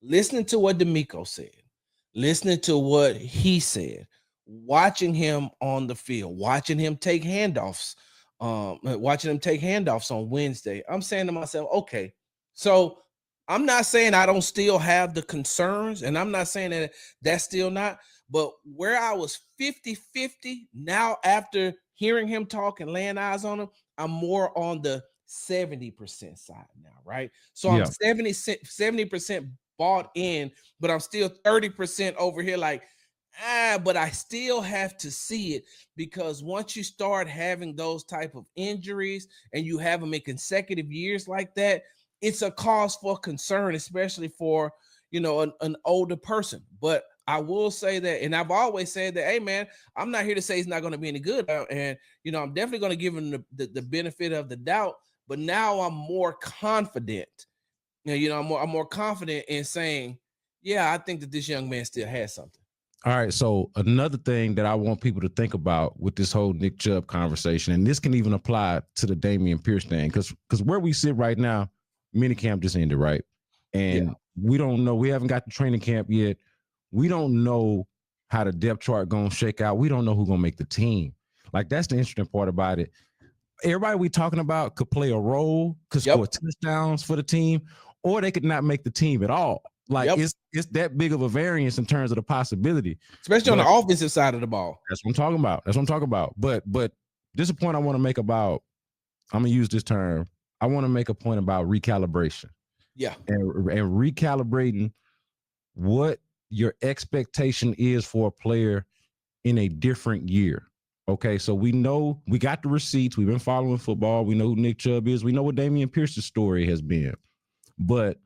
listening to what D'Amico said, listening to what he said, watching him on the field, watching him take handoffs, on Wednesday, I'm saying to myself, okay, so I'm not saying I don't still have the concerns, and I'm not saying that that's still not, but where I was 50-50, now after hearing him talk and laying eyes on him, I'm more on the 70% side now, right? So I'm Yeah. 70% bought in, but I'm still 30% over here like, but I still have to see it, because once you start having those type of injuries and you have them in consecutive years like that, it's a cause for concern, especially for, an older person. But I will say that, and I've always said that, hey man, I'm not here to say he's not going to be any good, and I'm definitely going to give him the benefit of the doubt. But now I'm more confident. I'm more confident in saying, yeah, I think that this young man still has something. All right. So another thing that I want people to think about with this whole Nick Chubb conversation, and this can even apply to the Dameon Pierce thing, because where we sit right now, minicamp just ended, right? And we don't know. We haven't got the training camp yet. We don't know how the depth chart gonna shake out. We don't know who's gonna make the team. Like, that's the interesting part about it. Everybody we talking about could play a role, could score touchdowns for the team, or they could not make the team at all. Like, it's that big of a variance in terms of the possibility, especially on the offensive side of the ball. That's what I'm talking about. But this is a point I want to make about. I'm gonna use this term. I want to make a point about recalibration. Yeah, and recalibrating what your expectation is for a player in a different year. Okay, so we know, we got the receipts. We've been following football. We know who Nick Chubb is. We know what Dameon Pierce's story has been. But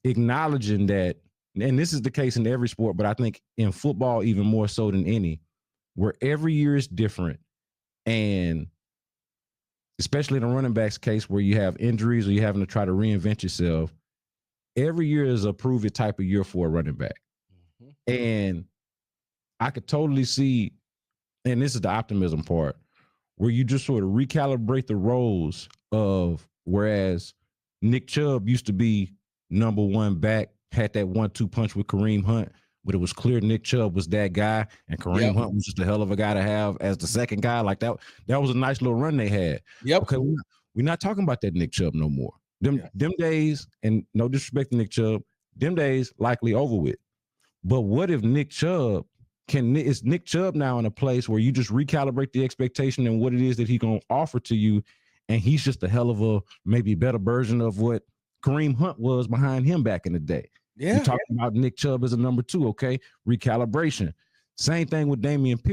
acknowledging that, and this is the case in every sport, but I think in football even more so than any, where every year is different, and especially in a running back's case where you have injuries or you're having to try to reinvent yourself, every year is a prove it type of year for a running back. Mm-hmm. And I could totally see, and this is the optimism part, where you just sort of recalibrate the roles of, whereas Nick Chubb used to be number one back, had that 1-2 punch with Kareem Hunt, but it was clear Nick Chubb was that guy, and Kareem Hunt was just a hell of a guy to have as the second guy. Like, that was a nice little run they had. Okay, we're not talking about that Nick Chubb no more. Them days, and no disrespect to Nick Chubb, them days likely over with. But what if Nick Chubb is Nick Chubb now in a place where you just recalibrate the expectation and what it is that he's going to offer to you, and he's just a hell of a maybe better version of what Kareem Hunt was behind him back in the day. You're talking about Nick Chubb as a number 2, okay? Recalibration. Same thing with Dameon Pierce.